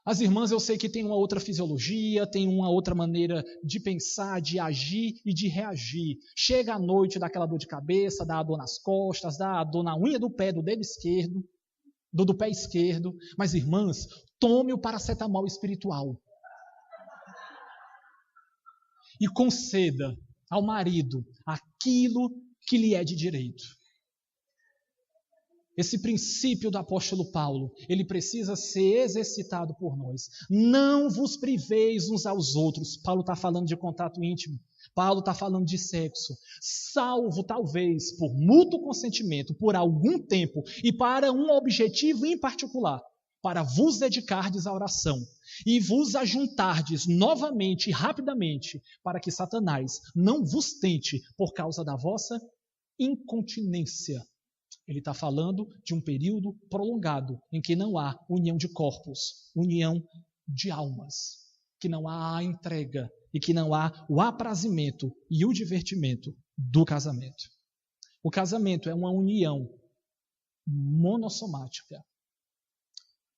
As irmãs, eu sei que tem uma outra fisiologia, tem uma outra maneira de pensar, de agir e de reagir. Chega à noite, dá aquela dor de cabeça, dá a dor nas costas, dá a dor na unha do pé, do dedo esquerdo, do pé esquerdo. Mas, irmãs, tome o paracetamol espiritual e conceda ao marido aquilo que lhe é de direito. Esse princípio do apóstolo Paulo, ele precisa ser exercitado por nós. Não vos priveis uns aos outros. Paulo está falando de contato íntimo. Paulo está falando de sexo. Salvo, talvez, por mútuo consentimento, por algum tempo, e para um objetivo em particular, para vos dedicardes à oração e vos ajuntardes novamente e rapidamente, para que Satanás não vos tente por causa da vossa incontinência. Ele está falando de um período prolongado em que não há união de corpos, união de almas, que não há a entrega e que não há o aprazimento e o divertimento do casamento. O casamento é uma união monossomática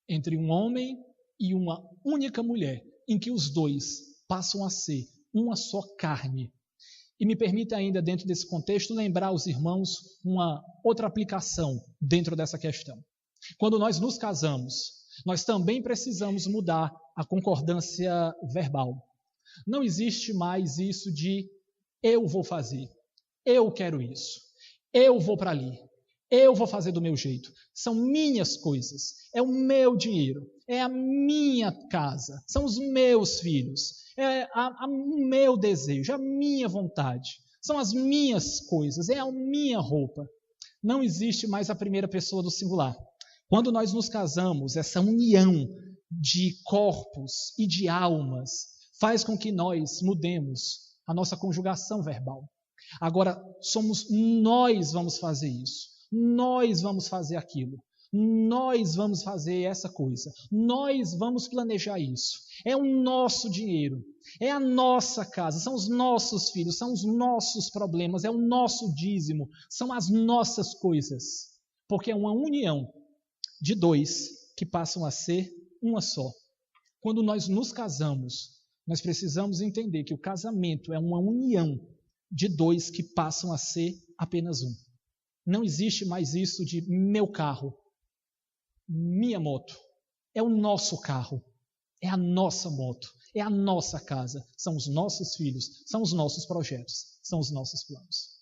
entre um homem e uma única mulher, em que os dois passam a ser uma só carne. E me permita ainda, dentro desse contexto, lembrar aos irmãos uma outra aplicação dentro dessa questão. Quando nós nos casamos, nós também precisamos mudar a concordância verbal. Não existe mais isso de eu vou fazer, eu quero isso, eu vou para ali, eu vou fazer do meu jeito. São minhas coisas, é o meu dinheiro, é a minha casa, são os meus filhos. É o meu desejo, a minha vontade, são as minhas coisas, é a minha roupa. Não existe mais a primeira pessoa do singular. Quando nós nos casamos, essa união de corpos e de almas faz com que nós mudemos a nossa conjugação verbal. Agora, somos nós vamos fazer isso, nós vamos fazer aquilo, nós vamos fazer essa coisa, nós vamos planejar isso. É o nosso dinheiro, é a nossa casa, são os nossos filhos, são os nossos problemas, é o nosso dízimo, são as nossas coisas. Porque é uma união de dois que passam a ser uma só. Quando nós nos casamos, nós precisamos entender que o casamento é uma união de dois que passam a ser apenas um. Não existe mais isso de meu carro, minha moto. É o nosso carro, é a nossa moto, é a nossa casa, são os nossos filhos, são os nossos projetos, são os nossos planos.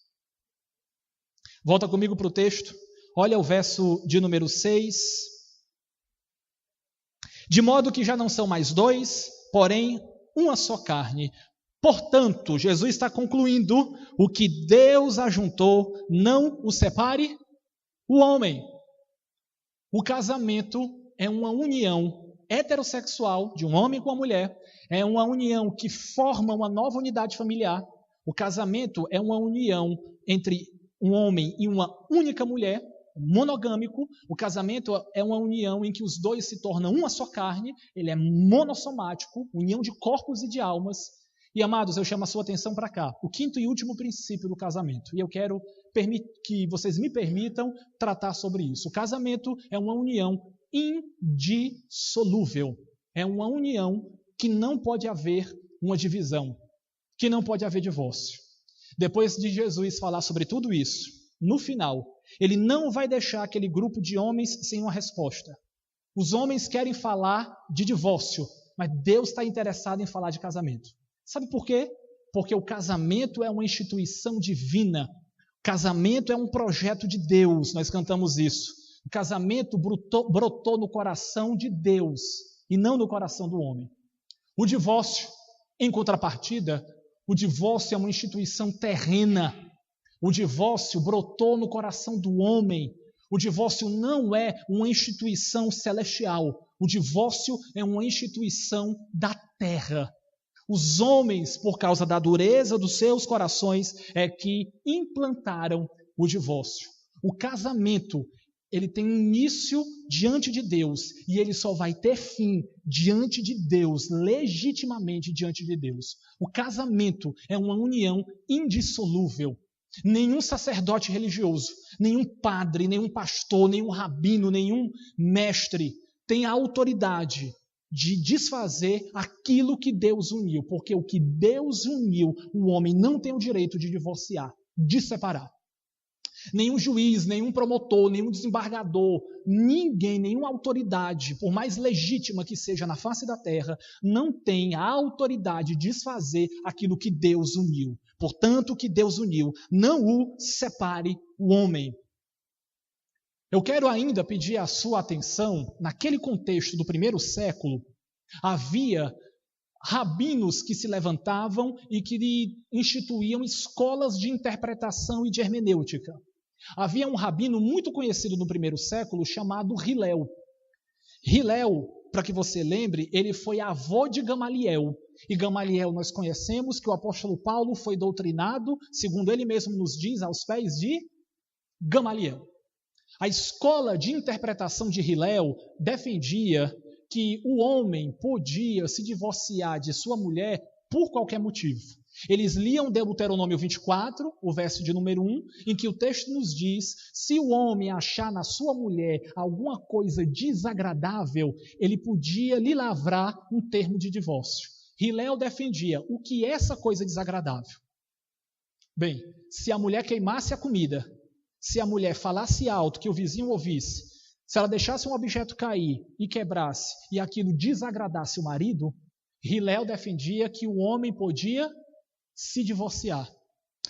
Volta comigo para o texto, olha o verso de número 6. De modo que já não são mais dois, porém uma só carne. Portanto, Jesus está concluindo, o que Deus ajuntou, não o separe o homem. O casamento é uma união heterossexual de um homem com uma mulher, é uma união que forma uma nova unidade familiar. O casamento é uma união entre um homem e uma única mulher, monogâmico. O casamento é uma união em que os dois se tornam uma só carne, ele é monossomático, união de corpos e de almas. E, amados, eu chamo a sua atenção para cá, o quinto e último princípio do casamento. E eu quero que vocês me permitam tratar sobre isso. O casamento é uma união indissolúvel. É uma união que não pode haver uma divisão, que não pode haver divórcio. Depois de Jesus falar sobre tudo isso, no final, ele não vai deixar aquele grupo de homens sem uma resposta. Os homens querem falar de divórcio, mas Deus está interessado em falar de casamento. Sabe por quê? Porque o casamento é uma instituição divina. O casamento é um projeto de Deus. Nós cantamos isso. O casamento brotou no coração de Deus e não no coração do homem. O divórcio, em contrapartida, o divórcio é uma instituição terrena. O divórcio brotou no coração do homem. O divórcio não é uma instituição celestial. O divórcio é uma instituição da terra. Os homens, por causa da dureza dos seus corações, é que implantaram o divórcio. O casamento, ele tem início diante de Deus e ele só vai ter fim diante de Deus, legitimamente diante de Deus. O casamento é uma união indissolúvel. Nenhum sacerdote religioso, nenhum padre, nenhum pastor, nenhum rabino, nenhum mestre tem a autoridade de desfazer aquilo que Deus uniu, porque o que Deus uniu, o homem não tem o direito de divorciar, de separar. Nenhum juiz, nenhum promotor, nenhum desembargador, ninguém, nenhuma autoridade, por mais legítima que seja na face da terra, não tem a autoridade de desfazer aquilo que Deus uniu. Portanto, o que Deus uniu, não o separe o homem. Eu quero ainda pedir a sua atenção, naquele contexto do primeiro século, havia rabinos que se levantavam e que instituíam escolas de interpretação e de hermenêutica. Havia um rabino muito conhecido no primeiro século chamado Hilel. Hilel, para que você lembre, ele foi avô de Gamaliel. E Gamaliel nós conhecemos que o apóstolo Paulo foi doutrinado, segundo ele mesmo nos diz, aos pés de Gamaliel. A escola de interpretação de Hilel defendia que o homem podia se divorciar de sua mulher por qualquer motivo. Eles liam Deuteronômio 24, o verso de número 1, em que o texto nos diz, se o homem achar na sua mulher alguma coisa desagradável, ele podia lhe lavrar um termo de divórcio. Hilel defendia o que é essa coisa desagradável. Bem, se a mulher queimasse a comida, se a mulher falasse alto que o vizinho ouvisse, se ela deixasse um objeto cair e quebrasse e aquilo desagradasse o marido, Hilel defendia que o homem podia se divorciar.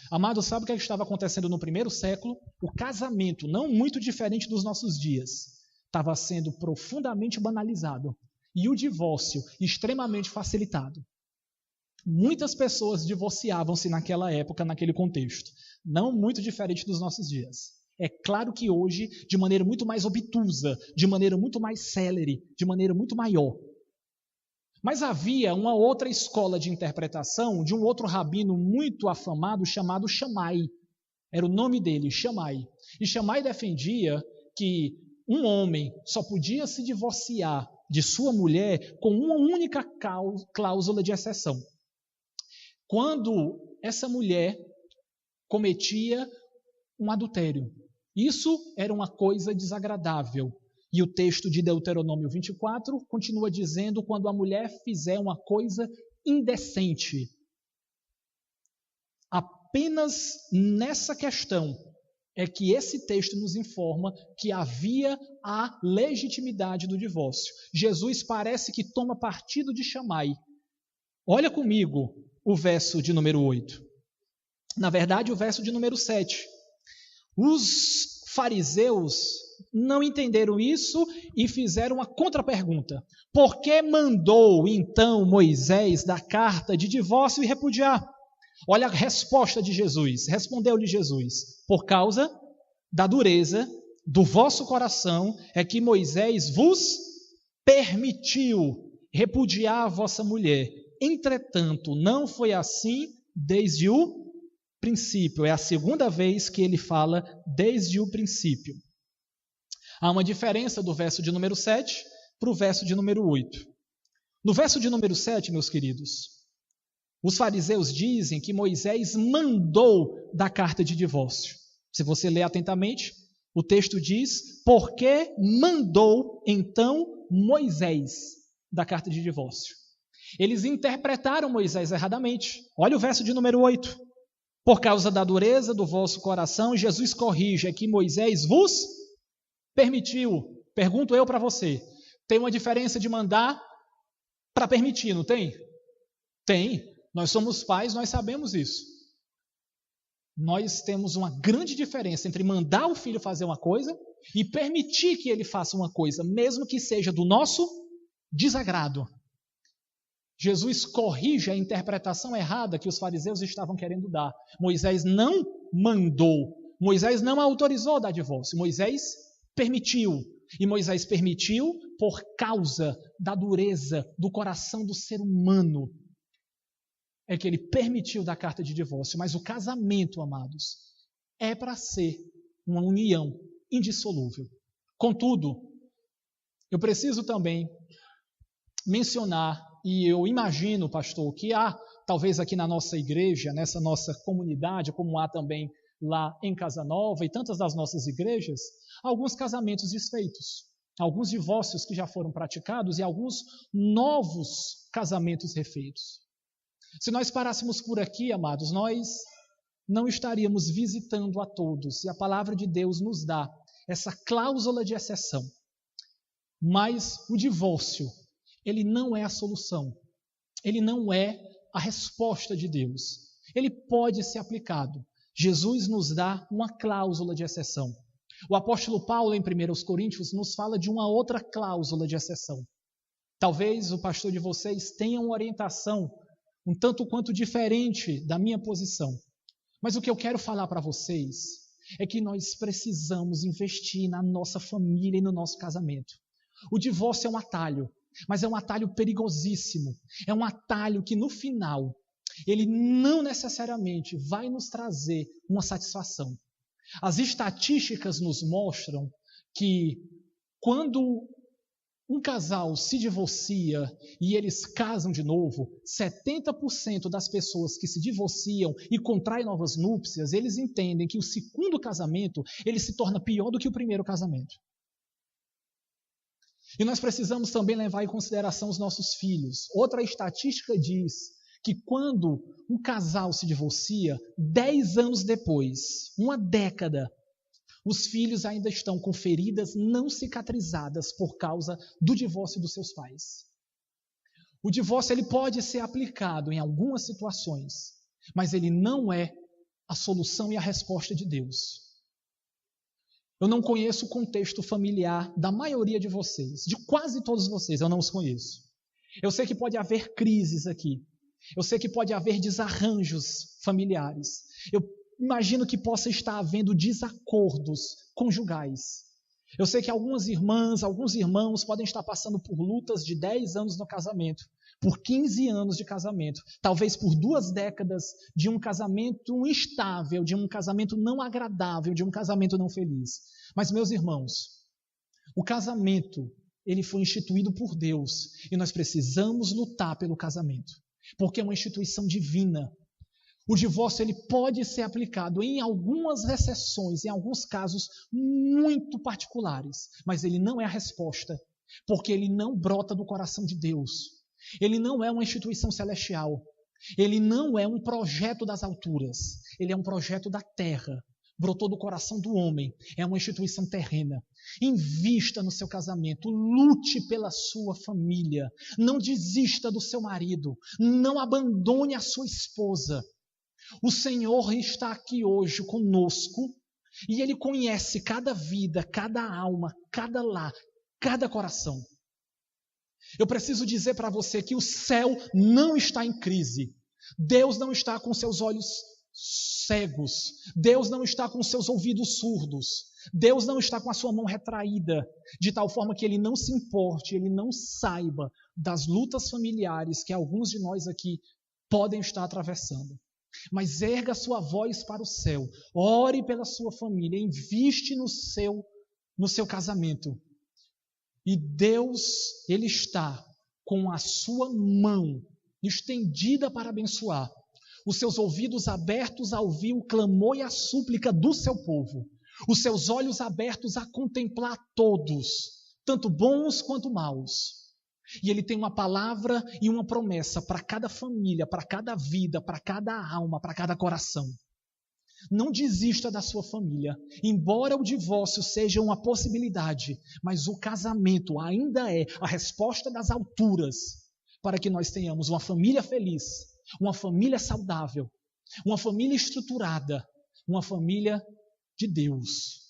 Amado, sabe o que estava acontecendo no primeiro século? O casamento, não muito diferente dos nossos dias, estava sendo profundamente banalizado e o divórcio extremamente facilitado. Muitas pessoas divorciavam-se naquela época, naquele contexto. Não muito diferente dos nossos dias. É claro que hoje, de maneira muito mais obtusa, de maneira muito mais célere, de maneira muito maior. Mas havia uma outra escola de interpretação de um outro rabino muito afamado chamado Shammai. Era o nome dele, Shammai. E Shammai defendia que um homem só podia se divorciar de sua mulher com uma única cláusula de exceção. Quando essa mulher cometia um adultério. Isso era uma coisa desagradável. E o texto de Deuteronômio 24 continua dizendo quando a mulher fizer uma coisa indecente. Apenas nessa questão é que esse texto nos informa que havia a legitimidade do divórcio. Jesus parece que toma partido de Shammai. Olha comigo o verso de número 8. Na verdade, o verso de número 7. Os fariseus não entenderam isso e fizeram uma contrapergunta. Por que mandou, então, Moisés dar carta de divórcio e repudiar? Olha a resposta de Jesus. Respondeu-lhe Jesus: por causa da dureza do vosso coração é que Moisés vos permitiu repudiar a vossa mulher. Entretanto, não foi assim desde o princípio. É a segunda vez que ele fala desde o princípio. Há uma diferença do verso de número 7 para o verso de número 8. No verso de número 7, meus queridos, os fariseus dizem que Moisés mandou da carta de divórcio. Se você ler atentamente, o texto diz: por que mandou então Moisés da carta de divórcio? Eles interpretaram Moisés erradamente. Olha o verso de número 8. Por causa da dureza do vosso coração, Jesus corrige, é que Moisés vos permitiu. Pergunto eu para você, tem uma diferença de mandar para permitir, não tem? Tem. Nós somos pais, nós sabemos isso. Nós temos uma grande diferença entre mandar o filho fazer uma coisa e permitir que ele faça uma coisa, mesmo que seja do nosso desagrado. Jesus corrige a interpretação errada que os fariseus estavam querendo dar. Moisés não mandou, Moisés não autorizou dar divórcio, Moisés permitiu. E Moisés permitiu por causa da dureza do coração do ser humano. É que ele permitiu dar carta de divórcio. Mas o casamento, amados, é para ser uma união indissolúvel. Contudo, eu preciso também mencionar, e eu imagino, pastor, que há, talvez aqui na nossa igreja, nessa nossa comunidade, como há também lá em Casa Nova e tantas das nossas igrejas, alguns casamentos desfeitos, alguns divórcios que já foram praticados e alguns novos casamentos refeitos. Se nós parássemos por aqui, amados, nós não estaríamos visitando a todos, e a palavra de Deus nos dá essa cláusula de exceção. Mas o divórcio, ele não é a solução, ele não é a resposta de Deus. Ele pode ser aplicado. Jesus nos dá uma cláusula de exceção. O apóstolo Paulo, em 1 Coríntios, nos fala de uma outra cláusula de exceção. Talvez o pastor de vocês tenha uma orientação um tanto quanto diferente da minha posição. Mas o que eu quero falar para vocês é que nós precisamos investir na nossa família e no nosso casamento. O divórcio é um atalho, mas é um atalho perigosíssimo. É um atalho que no final ele não necessariamente vai nos trazer uma satisfação. As estatísticas nos mostram que quando um casal se divorcia e eles casam de novo, 70% das pessoas que se divorciam e contraem novas núpcias, eles entendem que o segundo casamento ele se torna pior do que o primeiro casamento. E nós precisamos também levar em consideração os nossos filhos. Outra estatística diz que quando um casal se divorcia, 10 anos depois, uma década, os filhos ainda estão com feridas não cicatrizadas por causa do divórcio dos seus pais. O divórcio ele pode ser aplicado em algumas situações, mas ele não é a solução e a resposta de Deus. Eu não conheço o contexto familiar da maioria de vocês, de quase todos vocês, eu não os conheço. Eu sei que pode haver crises aqui. Eu sei que pode haver desarranjos familiares. Eu imagino que possa estar havendo desacordos conjugais. Eu sei que algumas irmãs, alguns irmãos podem estar passando por lutas de 10 anos no casamento, por 15 anos de casamento, talvez por 2 décadas de um casamento instável, de um casamento não agradável, de um casamento não feliz. Mas, meus irmãos, o casamento, ele foi instituído por Deus e nós precisamos lutar pelo casamento, porque é uma instituição divina. O divórcio ele pode ser aplicado em algumas exceções, em alguns casos muito particulares, mas ele não é a resposta, porque ele não brota do coração de Deus. Ele não é uma instituição celestial. Ele não é um projeto das alturas. Ele é um projeto da terra. Brotou do coração do homem. É uma instituição terrena. Invista no seu casamento. Lute pela sua família. Não desista do seu marido. Não abandone a sua esposa. O Senhor está aqui hoje conosco e Ele conhece cada vida, cada alma, cada lar, cada coração. Eu preciso dizer para você que o céu não está em crise. Deus não está com seus olhos cegos. Deus não está com seus ouvidos surdos. Deus não está com a sua mão retraída, de tal forma que Ele não se importe, Ele não saiba das lutas familiares que alguns de nós aqui podem estar atravessando. Mas erga a sua voz para o céu, ore pela sua família, investe no seu casamento. E Deus, Ele está com a sua mão estendida para abençoar, os seus ouvidos abertos a ouvir o clamor e a súplica do seu povo, os seus olhos abertos a contemplar todos, tanto bons quanto maus. E Ele tem uma palavra e uma promessa para cada família, para cada vida, para cada alma, para cada coração. Não desista da sua família. Embora o divórcio seja uma possibilidade, mas o casamento ainda é a resposta das alturas para que nós tenhamos uma família feliz, uma família saudável, uma família estruturada, uma família de Deus.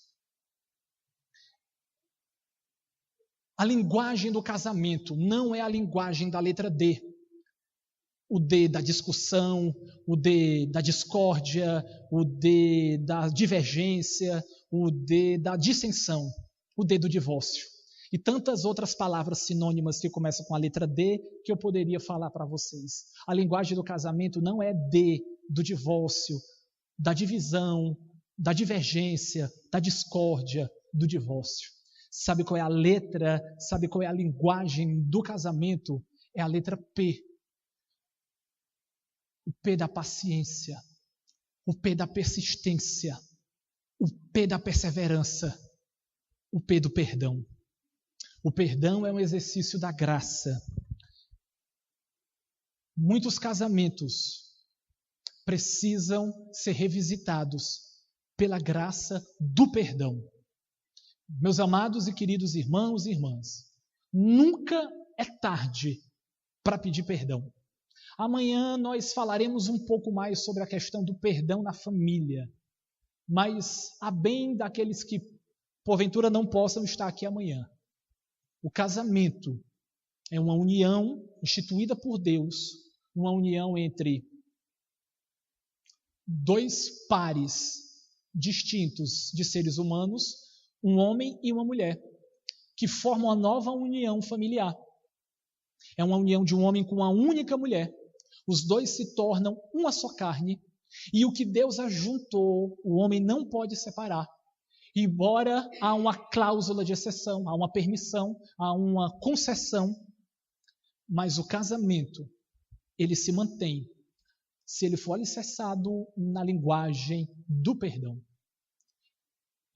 A linguagem do casamento não é a linguagem da letra D. O D da discussão, o D da discórdia, o D da divergência, o D da dissensão, o D do divórcio. E tantas outras palavras sinônimas que começam com a letra D que eu poderia falar para vocês. A linguagem do casamento não é D do divórcio, da divisão, da divergência, da discórdia, do divórcio. Sabe qual é a letra, sabe qual é a linguagem do casamento? É a letra P. O P da paciência, o P da persistência, o P da perseverança, o P do perdão. O perdão é um exercício da graça. Muitos casamentos precisam ser revisitados pela graça do perdão. Meus amados e queridos irmãos e irmãs, nunca é tarde para pedir perdão. Amanhã nós falaremos um pouco mais sobre a questão do perdão na família, mas a bem daqueles que porventura não possam estar aqui amanhã. O casamento é uma união instituída por Deus, uma união entre 2 pares distintos de seres humanos, um homem e uma mulher, que formam uma nova união familiar. É uma união de um homem com uma única mulher. Os 2 se tornam uma só carne, e o que Deus ajuntou, o homem não pode separar. Embora há uma cláusula de exceção, há uma permissão, há uma concessão, mas o casamento, ele se mantém, se ele for alicerçado na linguagem do perdão.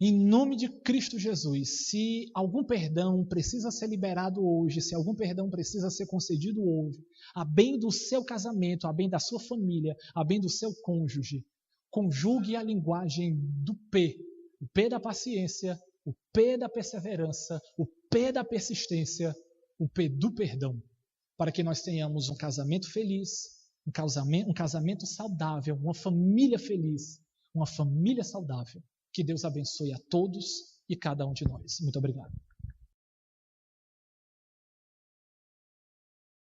Em nome de Cristo Jesus, se algum perdão precisa ser liberado hoje, se algum perdão precisa ser concedido hoje, a bem do seu casamento, a bem da sua família, a bem do seu cônjuge, conjugue a linguagem do P. O P da paciência, o P da perseverança, o P da persistência, o P do perdão, para que nós tenhamos um casamento feliz, um casamento saudável, uma família feliz, uma família saudável. Que Deus abençoe a todos e cada um de nós. Muito obrigado.